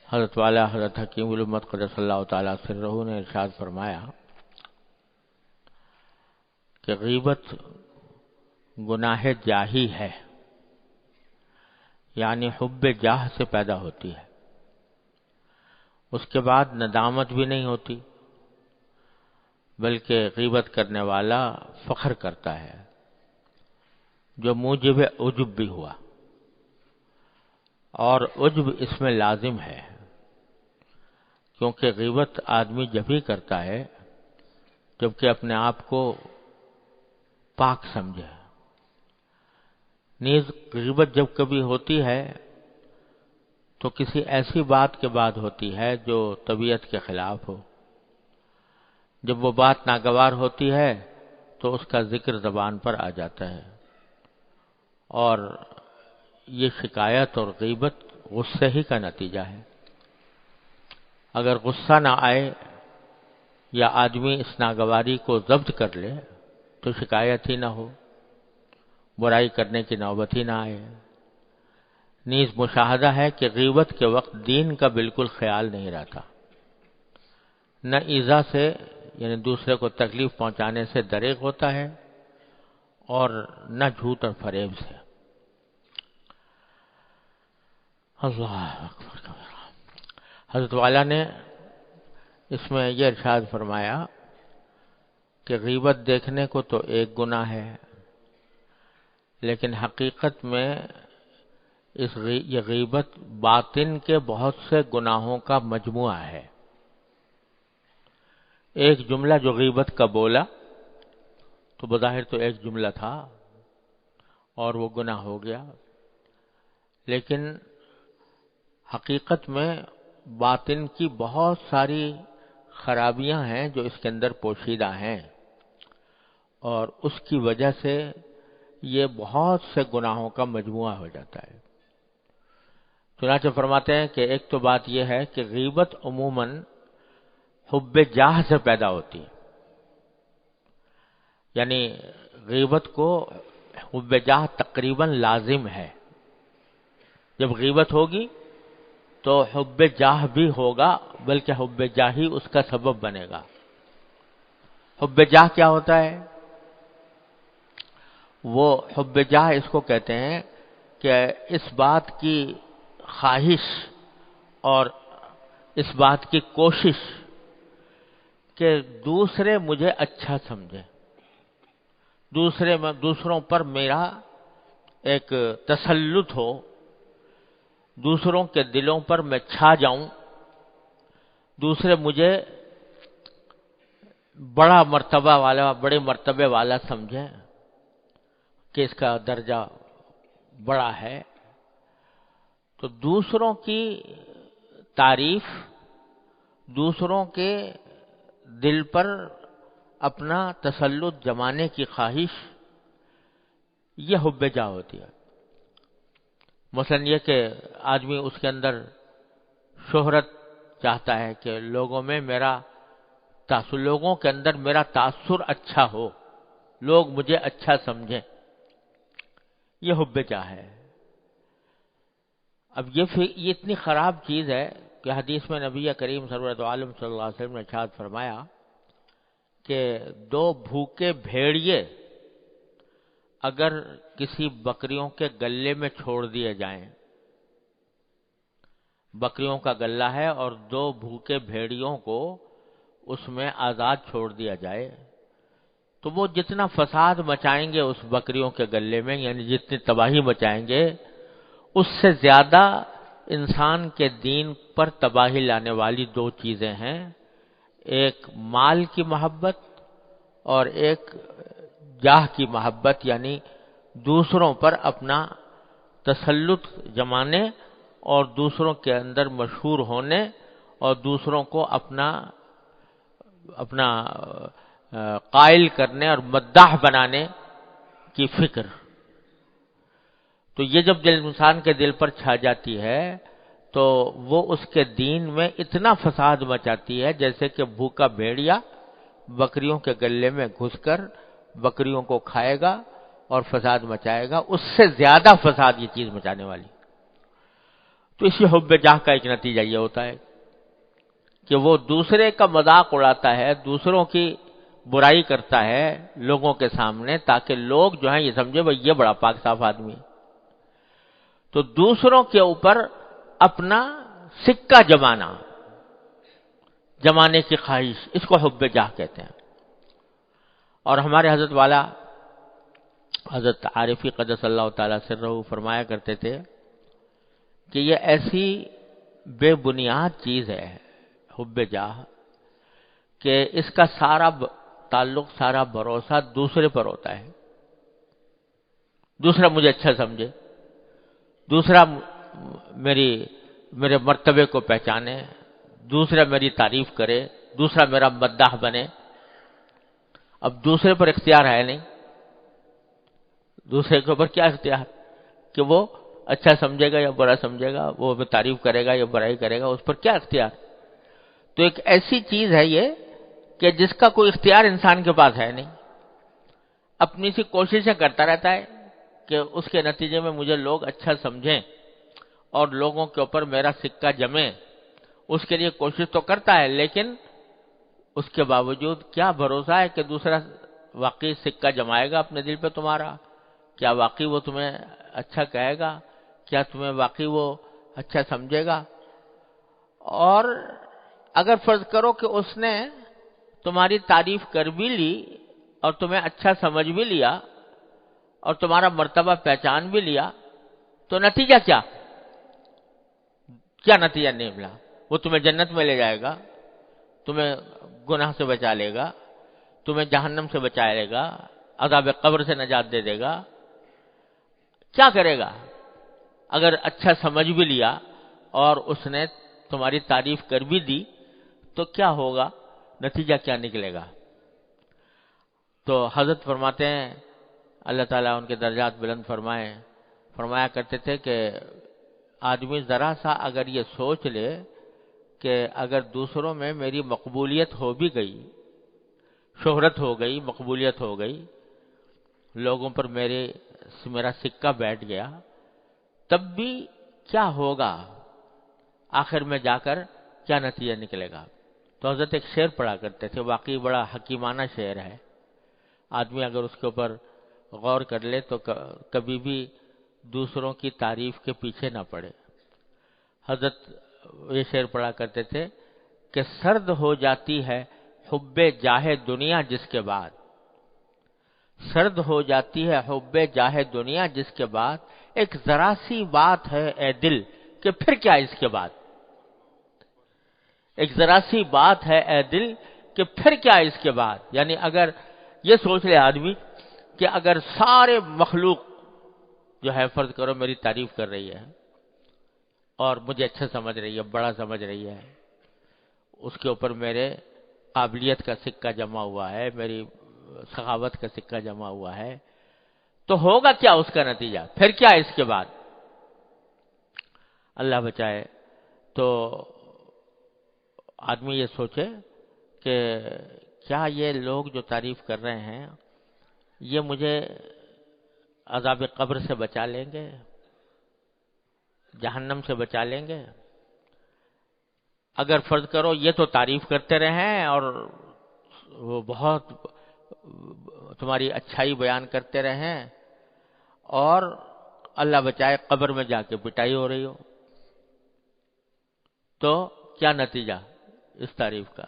حضرت والا حضرت حکیم الامت قدس اللہ تعالیٰ سرہ نے ارشاد فرمایا کہ غیبت گناہ جاہی ہے، یعنی حب جاہ سے پیدا ہوتی ہے، اس کے بعد ندامت بھی نہیں ہوتی، بلکہ غیبت کرنے والا فخر کرتا ہے، جو موجب عجب بھی ہوا، اور عجب اس میں لازم ہے، کیونکہ غیبت آدمی جب ہی کرتا ہے جبکہ اپنے آپ کو پاک سمجھے۔ نیز غیبت جب کبھی ہوتی ہے تو کسی ایسی بات کے بعد ہوتی ہے جو طبیعت کے خلاف ہو۔ جب وہ بات ناگوار ہوتی ہے تو اس کا ذکر زبان پر آ جاتا ہے، اور یہ شکایت اور غیبت غصے ہی کا نتیجہ ہے۔ اگر غصہ نہ آئے یا آدمی اس ناگواری کو ضبط کر لے تو شکایت ہی نہ ہو، برائی کرنے کی نوبت ہی نہ آئے۔ نیز مشاہدہ ہے کہ غیبت کے وقت دین کا بالکل خیال نہیں رہتا، نہ ایذا سے یعنی دوسرے کو تکلیف پہنچانے سے دریغ ہوتا ہے، اور نہ جھوٹ اور فریب سے۔ اللہ اکبر کبیرہ۔ حضرت والا نے اس میں یہ ارشاد فرمایا کہ غیبت دیکھنے کو تو ایک گناہ ہے، لیکن حقیقت میں یہ غیبت باطن کے بہت سے گناہوں کا مجموعہ ہے۔ ایک جملہ جو غیبت کا بولا تو بظاہر تو ایک جملہ تھا اور وہ گناہ ہو گیا، لیکن حقیقت میں باطن کی بہت ساری خرابیاں ہیں جو اس کے اندر پوشیدہ ہیں، اور اس کی وجہ سے یہ بہت سے گناہوں کا مجموعہ ہو جاتا ہے۔ چنانچہ فرماتے ہیں کہ ایک تو بات یہ ہے کہ غیبت عموماً حب جاہ سے پیدا ہوتی ہے، یعنی غیبت کو حب جاہ تقریباً لازم ہے۔ جب غیبت ہوگی تو حب جاہ بھی ہوگا، بلکہ حب جاہ ہی اس کا سبب بنے گا۔ حب جاہ کیا ہوتا ہے؟ وہ حب جاہ اس کو کہتے ہیں کہ اس بات کی خواہش اور اس بات کی کوشش کہ دوسرے مجھے اچھا سمجھیں، دوسروں پر میرا ایک تسلط ہو، دوسروں کے دلوں پر میں چھا جاؤں، دوسرے مجھے بڑے مرتبے والا سمجھیں کہ اس کا درجہ بڑا ہے۔ تو دوسروں کی تعریف، دوسروں کے دل پر اپنا تسلط جمانے کی خواہش، یہ حب جاہ ہوتی ہے۔ مثلا یہ کہ آدمی اس کے اندر شہرت چاہتا ہے کہ لوگوں کے اندر میرا تاثر اچھا ہو، لوگ مجھے اچھا سمجھیں، یہ حب جاہ ہے۔ اب یہ اتنی خراب چیز ہے کہ حدیث میں نبی کریم سرورت عالم صلی اللہ علیہ وسلم نے ارشاد فرمایا کہ دو بھوکے بھیڑیے اگر کسی بکریوں کے گلے میں چھوڑ دیے جائیں، بکریوں کا گلہ ہے اور دو بھوکے بھیڑیوں کو اس میں آزاد چھوڑ دیا جائے، تو وہ جتنا فساد مچائیں گے اس بکریوں کے گلے میں، یعنی جتنی تباہی مچائیں گے، اس سے زیادہ انسان کے دین پر تباہی لانے والی دو چیزیں ہیں، ایک مال کی محبت اور ایک جاہ کی محبت، یعنی دوسروں پر اپنا تسلط جمانے اور دوسروں کے اندر مشہور ہونے اور دوسروں کو اپنا قائل کرنے اور مداح بنانے کی فکر۔ تو یہ جب انسان کے دل پر چھا جاتی ہے تو وہ اس کے دین میں اتنا فساد مچاتی ہے جیسے کہ بھوکا بھیڑیا بکریوں کے گلے میں گھس کر بکریوں کو کھائے گا اور فساد مچائے گا، اس سے زیادہ فساد یہ چیز مچانے والی۔ تو اسی حب جاہ کا ایک نتیجہ یہ ہوتا ہے کہ وہ دوسرے کا مذاق اڑاتا ہے، دوسروں کی برائی کرتا ہے لوگوں کے سامنے، تاکہ لوگ جو ہیں یہ سمجھے بھائی یہ بڑا پاک صاف آدمی ہے۔ تو دوسروں کے اوپر اپنا سکہ جمانے کی خواہش، اس کو حب جاہ کہتے ہیں۔ اور ہمارے حضرت والا حضرت عارفی قدس اللہ تعالی سرہ فرمایا کرتے تھے کہ یہ ایسی بے بنیاد چیز ہے حب جاہ کہ اس کا سارا تعلق، سارا بھروسہ دوسرے پر ہوتا ہے۔ دوسرا مجھے اچھا سمجھے، دوسرا میرے مرتبے کو پہچانے، دوسرا میری تعریف کرے، دوسرا میرا مداح بنے۔ اب دوسرے پر اختیار ہے نہیں، دوسرے کے اوپر کیا اختیار کہ وہ اچھا سمجھے گا یا برا سمجھے گا، وہ تعریف کرے گا یا برائی کرے گا، اس پر کیا اختیار؟ تو ایک ایسی چیز ہے یہ کہ جس کا کوئی اختیار انسان کے پاس ہے نہیں، اپنی سی کوششیں کرتا رہتا ہے کہ اس کے نتیجے میں مجھے لوگ اچھا سمجھیں اور لوگوں کے اوپر میرا سکہ جمے، اس کے لیے کوشش تو کرتا ہے، لیکن اس کے باوجود کیا بھروسہ ہے کہ دوسرا واقعی سکہ جمائے گا اپنے دل پہ تمہارا؟ کیا واقعی وہ تمہیں اچھا کہے گا؟ کیا تمہیں واقعی وہ اچھا سمجھے گا؟ اور اگر فرض کرو کہ اس نے تمہاری تعریف کر بھی لی اور تمہیں اچھا سمجھ بھی لیا اور تمہارا مرتبہ پہچان بھی لیا، تو نتیجہ کیا نتیجہ نہیں ملا؟ وہ تمہیں جنت میں لے جائے گا، تمہیں گناہ سے بچا لے گا، تمہیں جہنم سے بچا لے گا، عذاب قبر سے نجات دے دے گا۔ کیا کرے گا؟ اگر اچھا سمجھ بھی لیا اور اس نے تمہاری تعریف کر بھی دی تو کیا ہوگا؟ نتیجہ کیا نکلے گا؟ تو حضرت فرماتے ہیں، اللہ تعالیٰ ان کے درجات بلند فرمایا کرتے تھے کہ آدمی ذرا سا اگر یہ سوچ لے کہ اگر دوسروں میں میری مقبولیت ہو بھی گئی، شہرت ہو گئی، مقبولیت ہو گئی، لوگوں پر میرا سکہ بیٹھ گیا، تب بھی کیا ہوگا؟ آخر میں جا کر کیا نتیجہ نکلے گا؟ تو حضرت ایک شعر پڑھا کرتے تھے، واقعی بڑا حکیمانہ شعر ہے، آدمی اگر اس کے اوپر غور کر لے تو کبھی بھی دوسروں کی تعریف کے پیچھے نہ پڑے۔ حضرت یہ شعر پڑھا کرتے تھے کہ سرد ہو جاتی ہے حب جاہ دنیا جس کے بعد، سرد ہو جاتی ہے حب جاہ دنیا جس کے بعد، ایک ذرا سی بات ہے اے دل کہ پھر کیا اس کے بعد، ایک ذرا سی بات ہے اے دل کہ پھر کیا اس کے بعد۔ یعنی اگر یہ سوچ لے آدمی کہ اگر سارے مخلوق جو ہے فرض کرو میری تعریف کر رہی ہے اور مجھے اچھا سمجھ رہی ہے، بڑا سمجھ رہی ہے، اس کے اوپر میرے قابلیت کا سکہ جمع ہوا ہے، میری سخاوت کا سکہ جمع ہوا ہے، تو ہوگا کیا اس کا نتیجہ؟ پھر کیا اس کے بعد؟ اللہ بچائے۔ تو آدمی یہ سوچے کہ کیا یہ لوگ جو تعریف کر رہے ہیں یہ مجھے عذاب قبر سے بچا لیں گے، جہنم سے بچا لیں گے؟ اگر فرض کرو یہ تو تعریف کرتے رہیں اور وہ بہت تمہاری اچھائی بیان کرتے رہیں اور اللہ بچائے قبر میں جا کے پٹائی ہو رہی ہو، تو کیا نتیجہ اس تعریف کا؟